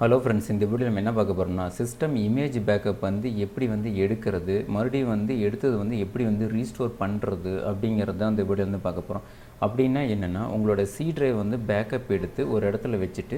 Hello friends, இந்த video நம்ம என்ன பார்க்க போகிறோம்னா சிஸ்டம் இமேஜ் பேக்கப் வந்து எப்படி வந்து எடுக்கிறது, மறுபடியும் வந்து எடுத்தது வந்து எப்படி வந்து ரீஸ்டோர் பண்ணுறது அப்படிங்கிறது தான் இந்த வீடியோ வந்து பார்க்க போகிறோம். அப்படின்னா என்னென்னா, உங்களோட சி ட்ரைவ் வந்து பேக்கப் எடுத்து ஒரு இடத்துல வச்சுட்டு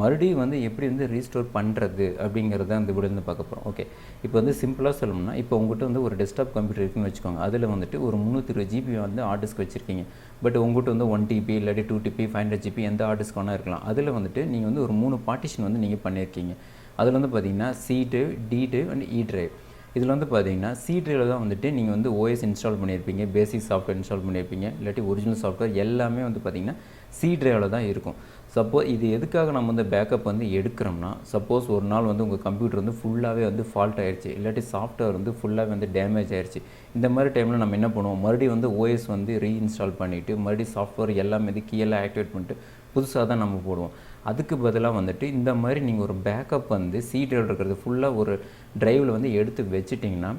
மறுபடியும் வந்து எப்படி வந்து ரீஸ்டோர் பண்ணுறது அப்படிங்கிறத இந்த வீடியோ வந்து பார்க்க போகிறோம். ஓகே, இப்போ வந்து சிம்பிளாக சொல்லணும்னா, இப்போ உங்கள்கிட்ட வந்து ஒரு டெஸ்க்டாப் கம்ப்யூட்டர் இருக்குன்னு வச்சுக்கோங்க. அதில் வந்துட்டு ஒரு 320 ஜிபி வந்து ஹார்ட் டிஸ்க் வச்சுருக்கீங்க. பட் உங்கள்கிட்ட வந்து 1 டிபி இல்லாட்டி 2 டிபி 500 ஜிபி எந்த ஹார்ட் டிஸ்க் வேணால் இருக்கலாம். அதில் வந்துட்டு நீங்கள் வந்து ஒரு 3 பார்ட்டிஷன் வந்து நீங்கள் பண்ணியிருக்கீங்க. அதில் வந்து பார்த்தீங்கன்னா C drive, D drive and E drive. இதில் வந்து பார்த்தீங்கன்னா சி ட்ரைவில் தான் வந்துட்டு நீங்கள் வந்து ஓஎஸ் இன்ஸ்டால் பண்ணியிருப்பீங்க, பேசிக் சாஃப்ட்வேர் இன்ஸ்டால் பண்ணியிருப்பீங்க, இல்லாட்டி ஒரிஜினல் சாஃப்ட்வேர் எல்லாமே வந்து பார்த்தீங்கன்னா சி ட்ரைவில் தான் இருக்கும். சப்போஸ் இது எதுக்காக நம்ம வந்து பேக்கப் வந்து எடுக்கிறோம்னா, சப்போஸ் ஒரு நாள் வந்து உங்கள் கம்ப்யூட்டர் வந்து ஃபுல்லாகவே வந்து ஃபால்ட் ஆயிடுச்சு, இல்லாட்டி சாஃப்ட்வேர் வந்து ஃபுல்லாகவே வந்து டேமேஜ் ஆயிடுச்சு. இந்த மாதிரி டைமில் நம்ம என்ன பண்ணுவோம், மறுபடியும் வந்து ஓஎஸ் வந்து ரீஇன்ஸ்டால் பண்ணிவிட்டு மறுபடியும் சாஃப்ட்வேர் எல்லாமே வந்து கீழே ஆக்டிவேட் பண்ணிட்டு புதுசாக தான் நம்ம போடுவோம். அதுக்கு பதிலாக வந்துட்டு இந்த மாதிரி நீங்கள் ஒரு பேக்கப் வந்து சி ட்ரைவ் இருக்கிறது ஃபுல்லாக ஒரு ட்ரைவில் வந்து எடுத்து வச்சுட்டிங்கன்னா,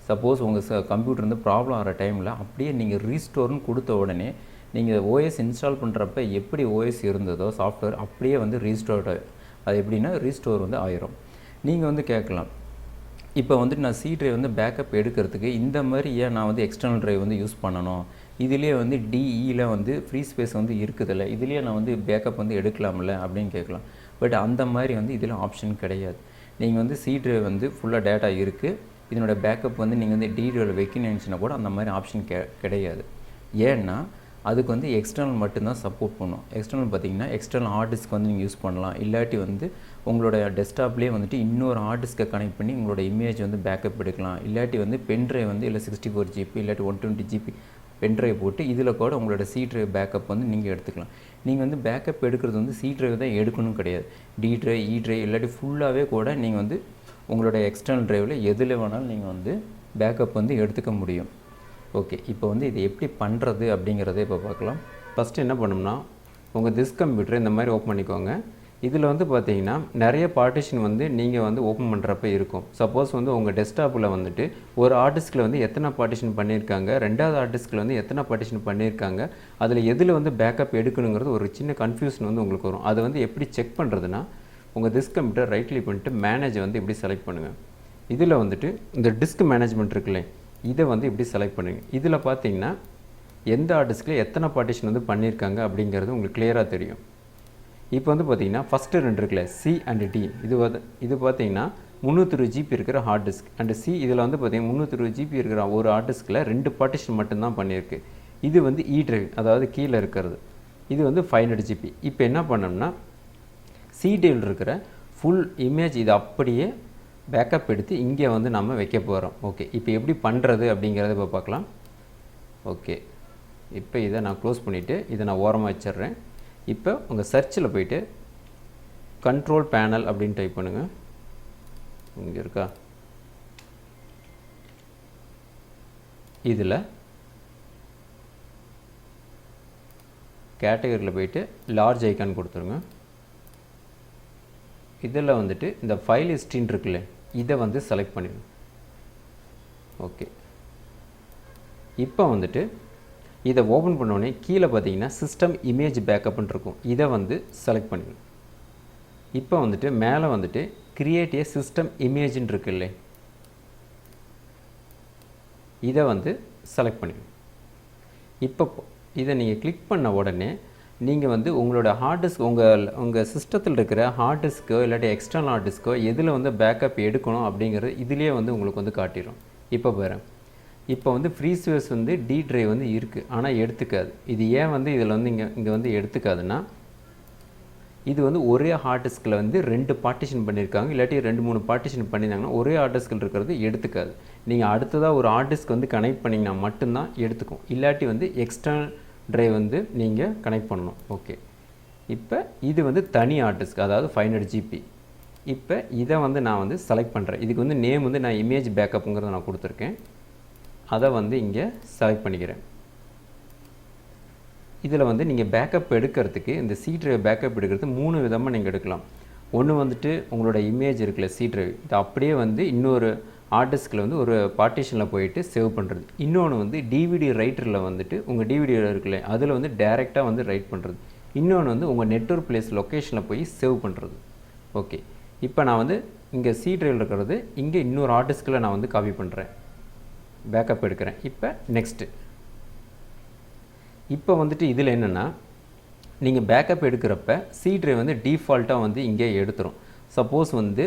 சப்போஸ் உங்கள் கம்ப்யூட்டர் வந்து ப்ராப்ளம் ஆகிற டைமில் அப்படியே நீங்கள் ரீஸ்டோர்னு கொடுத்த உடனே நீங்கள் ஓஎஸ் இன்ஸ்டால் பண்ணுறப்ப எப்படி ஓஎஸ் இருந்ததோ சாஃப்ட்வேர் அப்படியே வந்து ரீஸ்டோர். அது எப்படின்னா ரீஸ்டோர் வந்து ஆயிரும். நீங்கள் வந்து கேட்கலாம், இப்போ வந்துட்டு நான் சி ட்ரைவ் வந்து பேக்கப் எடுக்கிறதுக்கு இந்த மாதிரி ஏன் நான் வந்து எக்ஸ்டர்னல் ட்ரைவ் வந்து யூஸ் பண்ணணும், இதுலேயே வந்து டிஇயில் வந்து ஃப்ரீ ஸ்பேஸ் வந்து இருக்குதில்ல, இதுலேயே நான் வந்து பேக்கப் வந்து எடுக்கலாம்ல அப்படின்னு கேட்கலாம். பட் அந்த மாதிரி வந்து இதில் ஆப்ஷன் கிடையாது. நீங்கள் வந்து சி ட்ரைவ் வந்து ஃபுல்லாக டேட்டா இருக்குது, இதனோட பேக்கப் வந்து நீங்கள் வந்து டி ட்ரைவில் வைக்கணும்னு நினச்சினா கூட அந்த மாதிரி ஆப்ஷன் கிடையாது. ஏன்னா அதுக்கு வந்து எக்ஸ்டர்னல் மட்டும்தான் சப்போர்ட் பண்ணும். எக்ஸ்டர்னல் பார்த்திங்கன்னா எக்ஸ்டர்னல் ஹார்ட் டிஸ்க் வந்து நீங்கள் யூஸ் பண்ணலாம், இல்லாட்டி வந்து உங்களோட டெஸ்க்டாப்லேயே வந்துட்டு இன்னொரு ஹார்ட் டிஸ்க்கை கனெக்ட் பண்ணி உங்களோட இமேஜ் வந்து பேக்கப் எடுக்கலாம், இல்லாட்டி வந்து பென் ட்ரைவ் வந்து இல்லை 64 ஜிபி இல்லாட்டி 120 ஜிபி பென் ட்ரைவ் போட்டு இதில் கூட உங்களோட சி ட்ரைவ் பேக்கப் வந்து நீங்கள் எடுத்துக்கலாம். நீங்கள் வந்து பேக்கப் எடுக்கிறது வந்து சி ட்ரைவ் தான் எடுக்கணும் கிடையாது. டி ட்ரைவ், இ ட்ரைவ் இல்லாட்டி ஃபுல்லாகவே கூட நீங்கள் வந்து உங்களோட எக்ஸ்டர்னல் ட்ரைவில் எதில் வேணாலும் நீங்கள் வந்து பேக்கப் வந்து எடுத்துக்க முடியும். ஓகே, இப்போ வந்து இது எப்படி பண்ணுறது அப்படிங்கிறத இப்போ பார்க்கலாம். ஃபஸ்ட்டு என்ன பண்ணணும்னா, உங்கள் திஸ் கம்ப்யூட்டரை இந்த மாதிரி ஓப்பன் பண்ணிக்கோங்க. இதில் வந்து பார்த்தீங்கன்னா நிறைய பார்ட்டிஷன் வந்து நீங்கள் வந்து ஓப்பன் பண்ணுறப்ப இருக்கும். சப்போஸ் வந்து உங்கள் டெஸ்க்டாப்பில் வந்துட்டு ஒரு ஹார்ட் டிஸ்கில் வந்து எத்தனை பார்ட்டிஷன் பண்ணியிருக்காங்க, ரெண்டாவது ஹார்ட் டிஸ்கில் வந்து எத்தனை பார்ட்டிஷன் பண்ணியிருக்காங்க, அதில் எதில் வந்து பேக்கப் எடுக்கணுங்கிறது ஒரு சின்ன கன்ஃபியூஷன் வந்து உங்களுக்கு வரும். அதை வந்து எப்படி செக் பண்ணுறதுன்னா, உங்கள் திஸ் கம்ப்யூட்டர் ரைட் கிளிக் பண்ணிட்டு மேனேஜை வந்து இப்படி செலக்ட் பண்ணுங்கள். இதில் வந்துட்டு இந்த டிஸ்க் மேனேஜ்மெண்ட் இருக்குல்ல, இதை வந்து இப்படி செலக்ட் பண்ணுங்கள். இதில் பார்த்தீங்கன்னா எந்த ஹார்ட் டிஸ்கில் எத்தனை பார்ட்டிஷன் வந்து பண்ணியிருக்காங்க அப்படிங்கிறது உங்களுக்கு கிளியராக தெரியும். இப்போ வந்து பார்த்தீங்கன்னா ஃபஸ்ட்டு 2 இருக்குல்ல, சி அண்ட் டி, இது பார்த்தீங்கன்னா 320 ஜிபி இருக்கிற ஹார்ட் டிஸ்க் அண்ட் சி. இதில் வந்து பார்த்தீங்கன்னா 320 ஜிபி இருக்கிற ஒரு ஹார்ட் டிஸ்கில் 2 பார்ட்டிஷன் மட்டும்தான் பண்ணியிருக்கு. இது வந்து இ ட்ரைவ், அதாவது கீழே இருக்கிறது, இது வந்து 500 ஜிபி. இப்போ என்ன பண்ணோம்னா சி ட்ரைவில் இருக்கிற ஃபுல் இமேஜ் இது அப்படியே பேக்கப் எடுத்து இங்கே வந்து நம்ம வைக்க போகிறோம். ஓகே, இப்போ எப்படி பண்ணுறது அப்படிங்கிறத இப்போ பார்க்கலாம். ஓகே, இப்போ இதை நான் க்ளோஸ் பண்ணிவிட்டு இதை நான் ஓரமாக வச்சிட்றேன். இப்போ உங்கள் சர்ச்சில் போய்ட்டு கண்ட்ரோல் பேனல் அப்படின்னு டைப் பண்ணுங்கள். இங்கே இருக்கா, இதில் கேட்டகரியில் போய்ட்டு லார்ஜ் ஐக்கான் கொடுத்துருங்க. இதில் வந்துட்டு இந்த ஃபைல் ஹிஸ்ட்ரின்னு இருக்குல்ல, இதை வந்து செலக்ட் பண்ணிடுங்க. ஓகே, இப்போ வந்துட்டு இதை ஓப்பன் பண்ணோடனே கீழே பார்த்தீங்கன்னா சிஸ்டம் இமேஜ் பேக்கப்னு இருக்கும், இதை வந்து செலக்ட் பண்ணிடுங்க. இப்போ வந்துட்டு மேலே வந்துட்டு கிரியேட் ஏ சிஸ்டம் இமேஜ்னு இருக்குல்ல, இதை வந்து செலக்ட் பண்ணிடுங்க. இப்போ இதை நீங்கள் கிளிக் பண்ண உடனே நீங்கள் வந்து உங்களோட ஹார்ட் டிஸ்க் உங்கள் சிஸ்டத்தில் இருக்கிற ஹார்ட் டிஸ்க்கோ இல்லாட்டி எக்ஸ்டர்னல் ஹார்ட் டிஸ்க்கோ எதில் வந்து பேக்கப் எடுக்கணும் அப்படிங்கிறது இதுலேயே வந்து உங்களுக்கு வந்து காட்டிடும். இப்போ பாருங்கள், இப்போ வந்து ஃப்ரீ ஸ்பேஸ் வந்து டி ட்ரைவ் வந்து இருக்குது, ஆனால் எடுத்துக்காது. இது ஏன் வந்து இதில் வந்து இங்கே வந்து எடுத்துக்காதுன்னா, இது வந்து ஒரே ஹார்ட் டிஸ்கில் வந்து 2 பார்ட்டிஷன் பண்ணியிருக்காங்க, இல்லாட்டி 2-3 பார்ட்டிஷன் பண்ணியிருந்தாங்கன்னா ஒரே ஹார்ட் டிஸ்கில் இருக்கிறது எடுத்துக்காது. நீங்கள் அடுத்ததாக ஒரு ஹார்ட் டிஸ்க் வந்து கனெக்ட் பண்ணிங்கன்னா மட்டும்தான் எடுத்துக்கும், இல்லாட்டி வந்து எக்ஸ்டர்னல் ட்ரைவ் வந்து நீங்கள் கனெக்ட் பண்ணணும். ஓகே, இப்போ இது வந்து தனி ஹார்ட் டிஸ்க், அதாவது 500 ஜிபி. இப்போ இதை வந்து நான் வந்து செலக்ட் பண்ணுறேன். இதுக்கு வந்து நேம் வந்து நான் இமேஜ் பேக்கப்புங்கிறத நான் கொடுத்துருக்கேன், அதை வந்து இங்கே செலக்ட் பண்ணிக்கிறேன். இதில் வந்து நீங்கள் பேக்கப் எடுக்கிறதுக்கு இந்த சி ட்ரைவ் பேக்கப் எடுக்கிறது 3 விதமாக நீங்கள் எடுக்கலாம். ஒன்று வந்துட்டு உங்களோட இமேஜ் இருக்குல்ல சி ட்ரைவ், இது அப்படியே வந்து இன்னொரு ஹார்ட் டிஸ்கில் வந்து ஒரு பார்ட்டிஷனில் போயிட்டு சேவ் பண்ணுறது. இன்னொன்று வந்து டிவிடி ரைட்டரில் வந்துட்டு உங்கள் டிவிடி இருக்குல்ல, அதில் வந்து டைரெக்டாக வந்து ரைட் பண்ணுறது. இன்னொன்று வந்து உங்கள் நெட்வொர்க் பிளேஸ் லொக்கேஷனில் போய் சேவ் பண்ணுறது. ஓகே, இப்போ நான் வந்து இங்கே சி ட்ரைவில் இருக்கிறது இங்கே இன்னொரு ஹார்ட் டிஸ்கில் நான் வந்து காப்பி பண்ணுறேன், பேக்கப் எடுக்கிறேன். இப்போ நெக்ஸ்ட்டு. இப்போ வந்துட்டு இதில் என்னென்னா, நீங்கள் பேக்கப் எடுக்கிறப்ப சி ட்ரைவ் வந்து டிஃபால்ட்டாக வந்து இங்கே எடுத்துரும். சப்போஸ் வந்து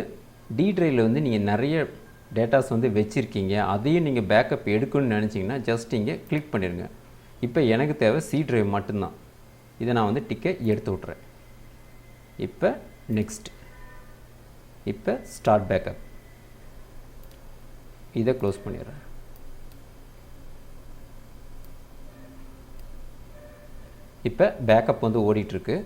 டி ட்ரைவில் வந்து நீங்கள் நிறைய டேட்டாஸ் வந்து வச்சுருக்கீங்க, அதையும் நீங்கள் பேக்கப் எடுக்கணும்னு நினச்சிங்கன்னா ஜஸ்ட் இங்கே கிளிக் பண்ணிடுங்க. இப்போ எனக்கு தேவை சி ட்ரைவ் மட்டும்தான். இதை நான் வந்து டிக்கை எடுத்து விட்றேன். இப்போ நெக்ஸ்ட். இப்போ ஸ்டார்ட் பேக்கப். இதை க்ளோஸ் பண்ணிடுறேன். இப்போ பேக்கப் வந்து ஓடிட்டுருக்கு.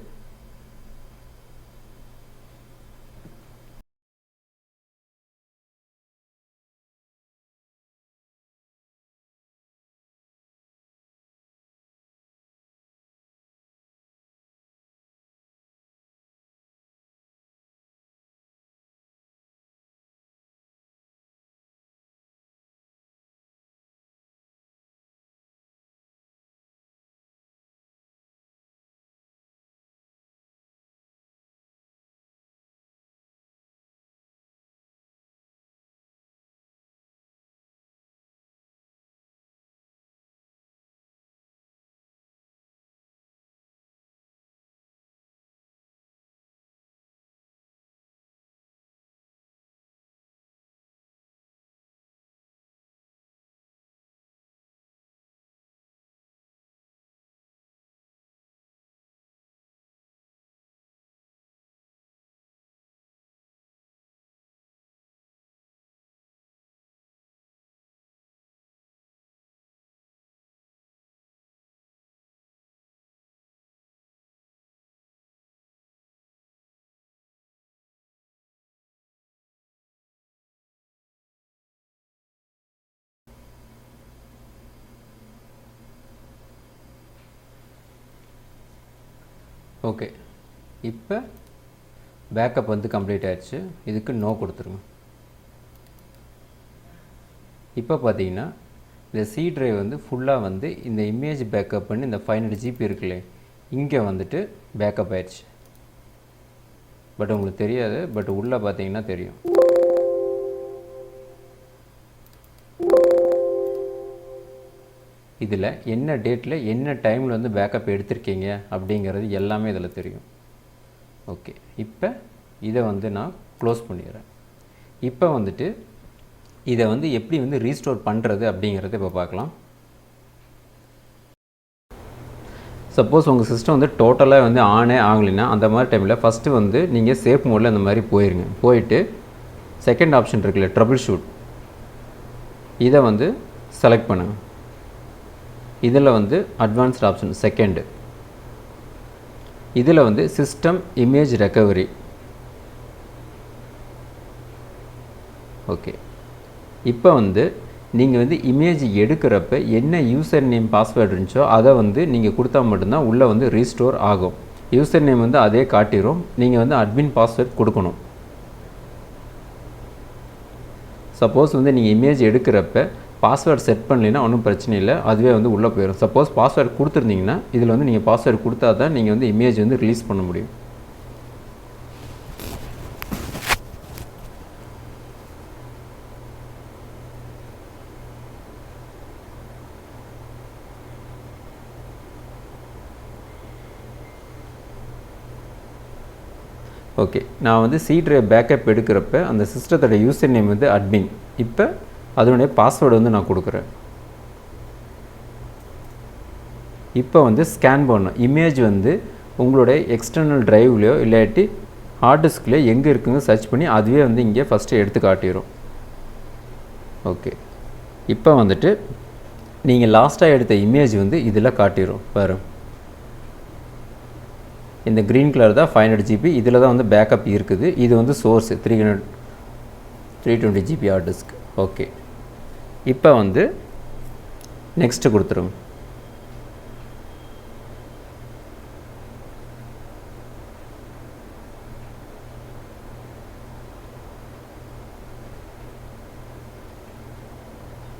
ஓகே, இப்போ பேக்கப் வந்து கம்ப்ளீட் ஆகிடுச்சு. இதுக்கு நோ கொடுத்துருங்க. இப்போ பார்த்தீங்கன்னா இந்த சி ட்ரைவ் வந்து ஃபுல்லாக வந்து இந்த இமேஜ் பேக்கப் பண்ணி இந்த 500 GB இருக்குல்லே இங்கே வந்துட்டு பேக்கப் ஆயிடுச்சு. பட் உங்களுக்கு தெரியாது, பட் உள்ளே பார்த்தீங்கன்னா தெரியும். இதில் என்ன டேட்டில் என்ன டைமில் வந்து பேக்கப் எடுத்திருக்கீங்க அப்படிங்கிறது எல்லாமே இதில் தெரியும். ஓகே, இப்போ இதை வந்து நான் க்ளோஸ் பண்ணிடுறேன். இப்போ வந்துட்டு இதை வந்து எப்படி வந்து ரீஸ்டோர் பண்ணுறது அப்படிங்கிறத இப்போ பார்க்கலாம். சப்போஸ் உங்கள் சிஸ்டம் வந்து டோட்டலாக வந்து ஆனே ஆகலைன்னா அந்த மாதிரி டைமில் ஃபஸ்ட்டு வந்து நீங்கள் சேஃப் மோடில் அந்த மாதிரி போயிருங்க. போயிட்டு செகண்ட் ஆப்ஷன் இருக்குல்ல, ட்ரபிள் ஷூட், இதை வந்து செலக்ட் பண்ணுங்கள். இதில் வந்து அட்வான்ஸ்ட் ஆப்ஷன் செகண்டு. இதில் வந்து சிஸ்டம் இமேஜ் ரெக்கவரி. ஓகே, இப்போ வந்து நீங்கள் வந்து இமேஜ் எடுக்கிறப்ப என்ன யூசர் நேம் பாஸ்வேர்டு இருந்துச்சோ அதை வந்து நீங்கள் கொடுத்தா மட்டும்தான் உள்ளே வந்து ரீஸ்டோர் ஆகும். யூசர் நேம் வந்து அதே காட்டிடும். நீங்கள் வந்து அட்மின் பாஸ்வேர்ட் கொடுக்கணும். சப்போஸ் வந்து நீங்கள் இமேஜ் எடுக்கிறப்ப பாஸ்வேர்டு செட் பண்ணலைன்னா ஒன்றும் பிரச்சனை இல்லை, அதுவே வந்து உள்ளே போயிடும். சப்போஸ் பாஸ்வேர்டு கொடுத்துருந்தீங்கன்னா இதில் வந்து நீங்கள் பாஸ்வேர்டு கொடுத்தா தான் நீங்கள் வந்து இமேஜ் வந்து ரிலீஸ் பண்ண முடியும். ஓகே, நான் வந்து சி ட்ரைவ் பேக்கப் எடுக்கிறப்ப அந்த சிஸ்டத்தோட யூசர் நேம் வந்து அட்மின். இப்போ அதனுடைய பாஸ்வேர்டு வந்து நான் கொடுக்குறேன். இப்போ வந்து ஸ்கேன் பண்ணணும். இமேஜ் வந்து உங்களுடைய எக்ஸ்டர்னல் ட்ரைவ்லையோ இல்லாட்டி ஹார்ட் டிஸ்க்லையோ எங்கே இருக்குங்க சர்ச் பண்ணி அதுவே வந்து இங்கே ஃபஸ்ட்டு எடுத்து காட்டிடும். ஓகே, இப்போ வந்துட்டு நீங்கள் லாஸ்ட்டாக எடுத்த இமேஜ் வந்து இதில் காட்டிடும். பாரு, இந்த க்ரீன் கலர் தான் 500 GB. இதில் தான் வந்து பேக்கப் இருக்குது. இது வந்து source 320 GB hard disk. Okay, இப்போ வந்து நெக்ஸ்ட்டு கொடுத்துருங்க.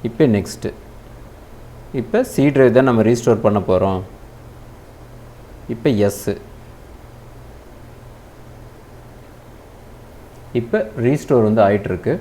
இப்போ நெக்ஸ்ட்டு. இப்போ சி ட்ரைவ் தான் நம்ம ரீஸ்டோர் பண்ண போகிறோம். இப்போ எஸ்ஸு. இப்போ ரீஸ்டோர் வந்து ஆயிட்டிருக்கு.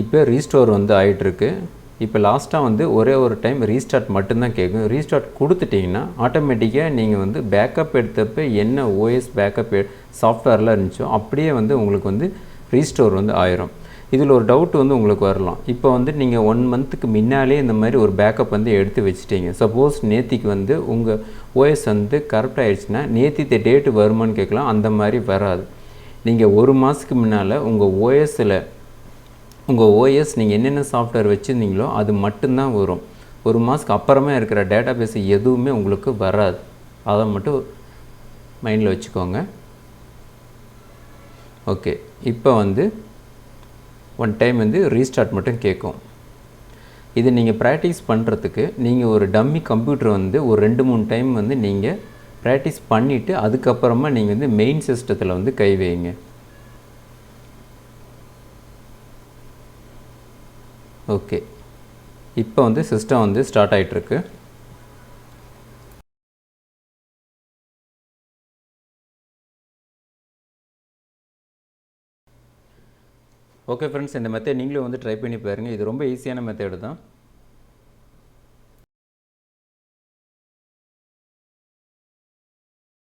இப்போ ரீஸ்டோர் வந்து ஆகிட்டுருக்கு. இப்போ லாஸ்ட்டாக வந்து ஒரே ஒரு டைம் ரீஸ்டார்ட் மட்டும்தான் கேட்கும். ரீஸ்டார்ட் கொடுத்துட்டிங்கன்னா ஆட்டோமேட்டிக்காக நீங்கள் வந்து பேக்கப் எடுத்தப்போ என்ன ஓஎஸ் பேக்கப் சாஃப்ட்வேர்லாம் இருந்துச்சோ அப்படியே வந்து உங்களுக்கு வந்து ரீஸ்டோர் வந்து ஆயிரும். இதில் ஒரு டவுட் வந்து உங்களுக்கு வரலாம். இப்போ வந்து நீங்கள் 1 மந்த்துக்கு முன்னாலே இந்த மாதிரி ஒரு பேக்கப் வந்து எடுத்து வச்சுட்டீங்க. சப்போஸ் நேத்திக்கு வந்து உங்கள் ஓஎஸ் வந்து கரெக்ட் ஆகிடுச்சுன்னா நேத்தித்த டேட்டு வருமானு கேட்கலாம். அந்த மாதிரி வராது. நீங்கள் 1 மாதத்துக்கு முன்னால் உங்கள் ஓஎஸ் நீங்கள் என்னென்ன சாஃப்ட்வேர் வச்சுருந்தீங்களோ அது மட்டும்தான் வரும். 1 மாதத்துக்கு அப்புறமா இருக்கிற டேட்டா பேஸ் எதுவுமே உங்களுக்கு வராது. அதை மட்டும் மைண்டில் வச்சுக்கோங்க. ஓகே, இப்போ வந்து 1 டைம் வந்து ரீஸ்டார்ட் மட்டும் கேட்கும். இது நீங்கள் ப்ராக்டிஸ் பண்ணுறதுக்கு நீங்கள் ஒரு டம்மி கம்ப்யூட்டர் வந்து ஒரு 2-3 டைம் வந்து நீங்கள் ப்ராக்டிஸ் பண்ணிவிட்டு அதுக்கப்புறமா நீங்கள் வந்து மெயின் சிஸ்டத்தில் வந்து கை வைங்க. ஓகே, இப்போ வந்து சிஸ்டம் வந்து ஸ்டார்ட் ஆகிட்டுருக்கு. ஓகே ஃப்ரெண்ட்ஸ், இந்த மெத்தட் நீங்களும் வந்து ட்ரை பண்ணி பாருங்கள். இது ரொம்ப ஈஸியான மெத்தடு தான்.